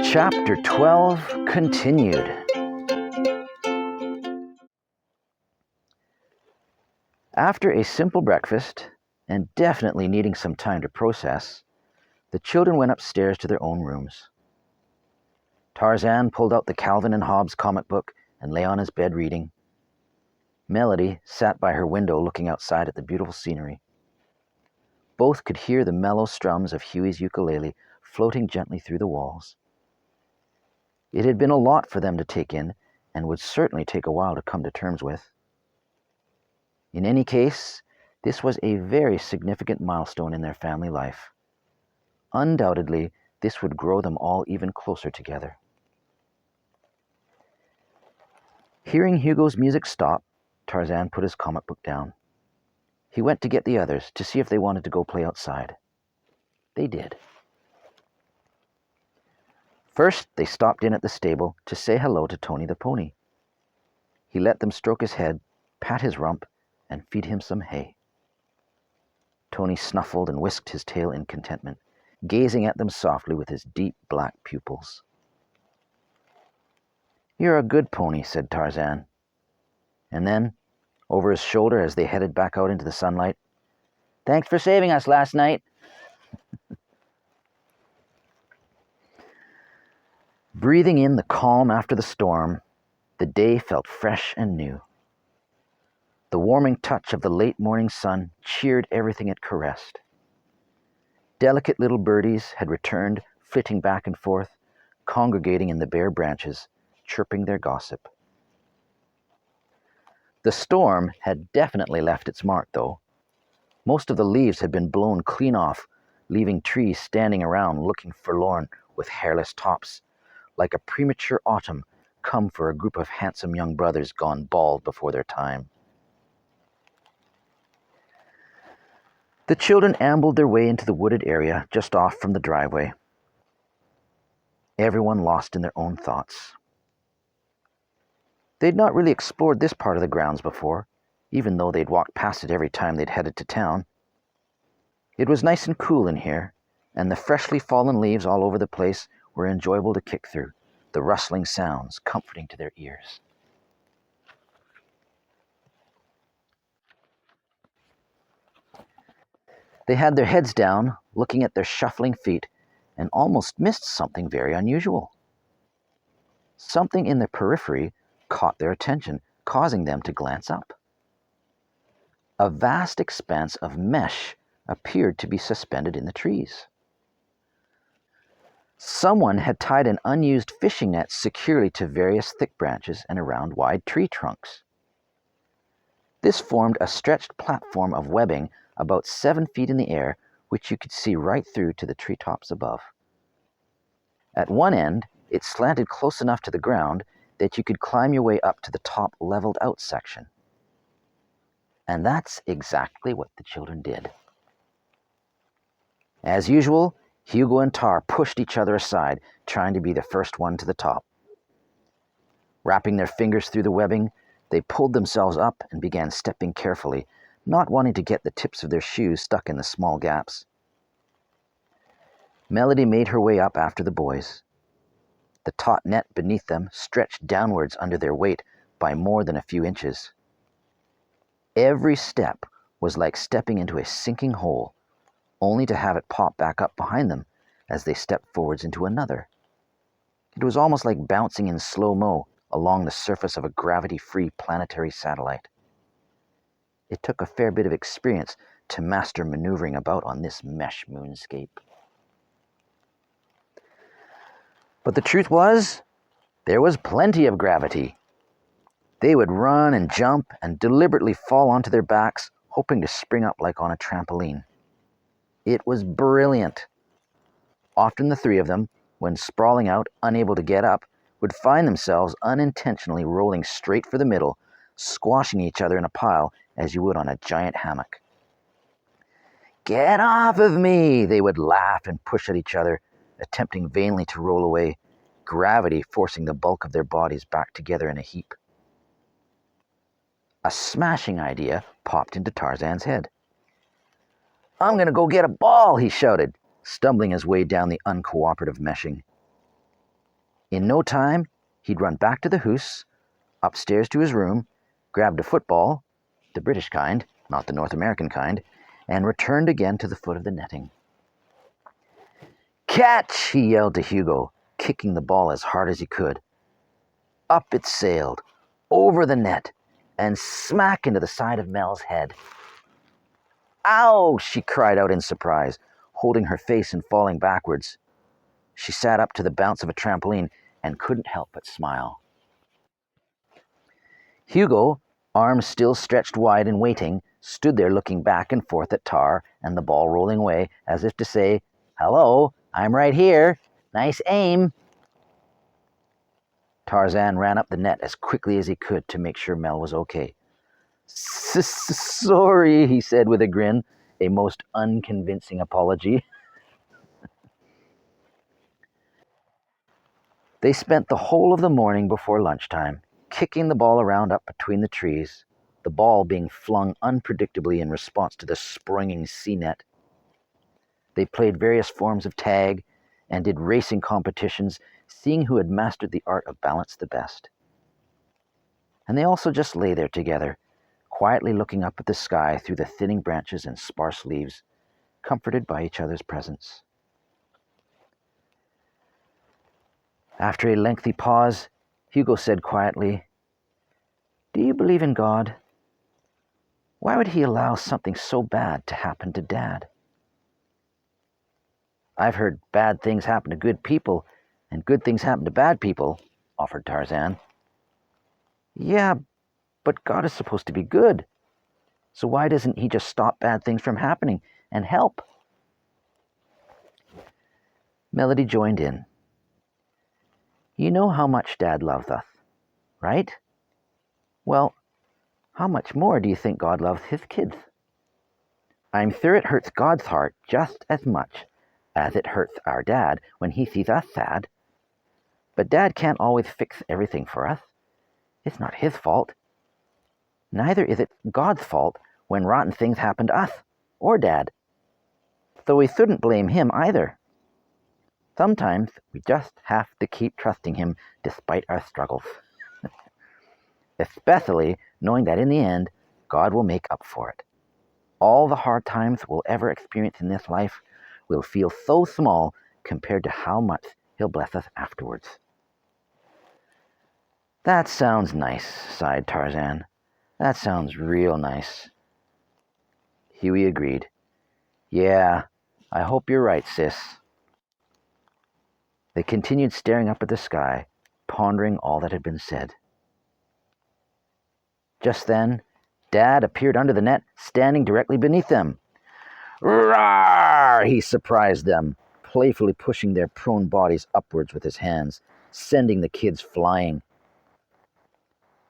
Chapter 12 continued. After a simple breakfast, and definitely needing some time to process, the children went upstairs to their own rooms. Tarzan pulled out the Calvin and Hobbes comic book and lay on his bed reading. Melody sat by her window looking outside at the beautiful scenery. Both could hear the mellow strums of Huey's ukulele floating gently through the walls. It had been a lot for them to take in, and would certainly take a while to come to terms with. In any case, this was a very significant milestone in their family life. Undoubtedly, this would grow them all even closer together. Hearing Hugo's music stop, Tarzan put his comic book down. He went to get the others to see if they wanted to go play outside. They did. First, they stopped in at the stable to say hello to Tony the pony. He let them stroke his head, pat his rump, and feed him some hay. Tony snuffled and whisked his tail in contentment, gazing at them softly with his deep black pupils. "You're a good pony," said Tarzan. And then, over his shoulder as they headed back out into the sunlight, "Thanks for saving us last night." Breathing in the calm after the storm, the day felt fresh and new. The warming touch of the late morning sun cheered everything it caressed. Delicate little birdies had returned, flitting back and forth, congregating in the bare branches, chirping their gossip. The storm had definitely left its mark, though. Most of the leaves had been blown clean off, leaving trees standing around looking forlorn with hairless tops, like a premature autumn come for a group of handsome young brothers gone bald before their time. The children ambled their way into the wooded area just off from the driveway. Everyone lost in their own thoughts. They'd not really explored this part of the grounds before, even though they'd walked past it every time they'd headed to town. It was nice and cool in here, and the freshly fallen leaves all over the place were enjoyable to kick through, the rustling sounds comforting to their ears. They had their heads down, looking at their shuffling feet, and almost missed something very unusual. Something in the periphery caught their attention, causing them to glance up. A vast expanse of mesh appeared to be suspended in the trees. Someone had tied an unused fishing net securely to various thick branches and around wide tree trunks. This formed a stretched platform of webbing about 7 feet in the air, which you could see right through to the treetops above. At one end, it slanted close enough to the ground that you could climb your way up to the top leveled out section. And that's exactly what the children did. As usual, Hugo and Tar pushed each other aside, trying to be the first one to the top. Wrapping their fingers through the webbing, they pulled themselves up and began stepping carefully, not wanting to get the tips of their shoes stuck in the small gaps. Melody made her way up after the boys. The taut net beneath them stretched downwards under their weight by more than a few inches. Every step was like stepping into a sinking hole, only to have it pop back up behind them as they stepped forwards into another. It was almost like bouncing in slow-mo along the surface of a gravity-free planetary satellite. It took a fair bit of experience to master maneuvering about on this mesh moonscape. But the truth was, there was plenty of gravity. They would run and jump and deliberately fall onto their backs, hoping to spring up like on a trampoline. It was brilliant. Often the three of them, when sprawling out, unable to get up, would find themselves unintentionally rolling straight for the middle, squashing each other in a pile as you would on a giant hammock. "Get off of me!" They would laugh and push at each other, attempting vainly to roll away, gravity forcing the bulk of their bodies back together in a heap. A smashing idea popped into Tarzan's head. "I'm going to go get a ball," he shouted, stumbling his way down the uncooperative meshing. In no time, he'd run back to the house, upstairs to his room, grabbed a football, the British kind, not the North American kind, and returned again to the foot of the netting. "Catch!" he yelled to Hugo, kicking the ball as hard as he could. Up it sailed, over the net, and smack into the side of Mel's head. "Ow!" she cried out in surprise, holding her face and falling backwards. She sat up to the bounce of a trampoline and couldn't help but smile. Hugo, arms still stretched wide and waiting, stood there looking back and forth at Tar and the ball rolling away, as if to say, "Hello, I'm right here. Nice aim." Tarzan ran up the net as quickly as he could to make sure Mel was okay. "Sorry," he said with a grin, a most unconvincing apology. They spent the whole of the morning before lunchtime, kicking the ball around up between the trees, the ball being flung unpredictably in response to the springing sea net. They played various forms of tag and did racing competitions, seeing who had mastered the art of balance the best. And they also just lay there together, quietly looking up at the sky through the thinning branches and sparse leaves, comforted by each other's presence. After a lengthy pause, Hugo said quietly, "Do you believe in God? Why would he allow something so bad to happen to Dad?" "I've heard bad things happen to good people, and good things happen to bad people," offered Tarzan. "Yeah, but God is supposed to be good. So why doesn't he just stop bad things from happening and help?" Melody joined in. "You know how much Dad loves us, right? Well, how much more do you think God loves his kids? I'm sure it hurts God's heart just as much as it hurts our Dad when he sees us sad. But Dad can't always fix everything for us. It's not his fault. Neither is it God's fault when rotten things happen to us or Dad. So we shouldn't blame him either. Sometimes we just have to keep trusting him despite our struggles. Especially knowing that in the end, God will make up for it. All the hard times we'll ever experience in this life will feel so small compared to how much he'll bless us afterwards." "That sounds nice," sighed Tarzan. "That sounds real nice." Huey agreed. "Yeah, I hope you're right, sis." They continued staring up at the sky, pondering all that had been said. Just then, Dad appeared under the net, standing directly beneath them. "Roar!" he surprised them, playfully pushing their prone bodies upwards with his hands, sending the kids flying.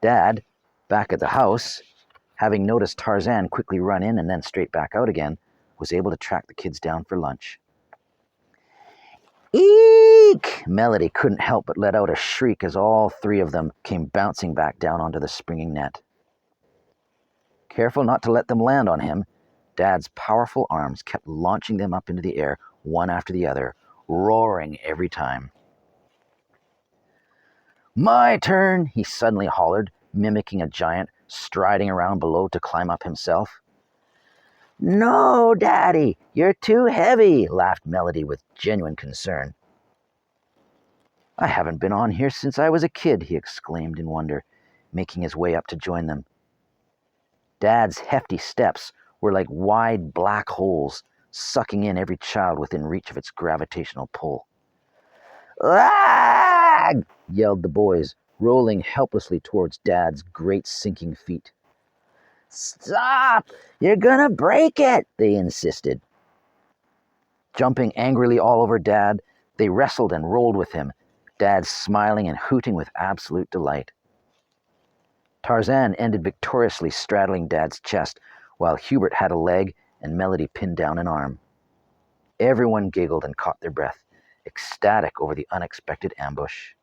Dad, back at the house, having noticed Tarzan quickly run in and then straight back out again, was able to track the kids down for lunch. "Eek!" Melody couldn't help but let out a shriek as all three of them came bouncing back down onto the springing net. Careful not to let them land on him, Dad's powerful arms kept launching them up into the air, one after the other, roaring every time. "My turn!" he suddenly hollered, mimicking a giant, striding around below to climb up himself. "No, Daddy, you're too heavy," laughed Melody with genuine concern. "I haven't been on here since I was a kid," he exclaimed in wonder, making his way up to join them. Dad's hefty steps were like wide black holes, sucking in every child within reach of its gravitational pull. "Ah!" yelled the boys, rolling helplessly towards Dad's great sinking feet. "Stop! You're gonna break it!" they insisted. Jumping angrily all over Dad, they wrestled and rolled with him, Dad smiling and hooting with absolute delight. Tarzan ended victoriously straddling Dad's chest, while Hubert had a leg and Melody pinned down an arm. Everyone giggled and caught their breath, ecstatic over the unexpected ambush.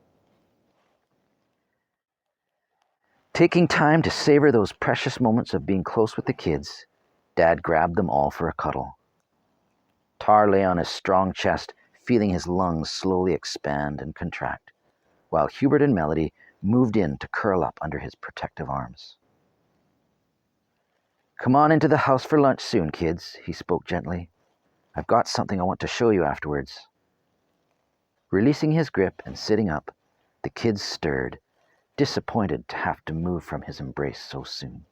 Taking time to savor those precious moments of being close with the kids, Dad grabbed them all for a cuddle. Tar lay on his strong chest, feeling his lungs slowly expand and contract, while Hubert and Melody moved in to curl up under his protective arms. "Come on into the house for lunch soon, kids," he spoke gently. "I've got something I want to show you afterwards." Releasing his grip and sitting up, the kids stirred, disappointed to have to move from his embrace so soon.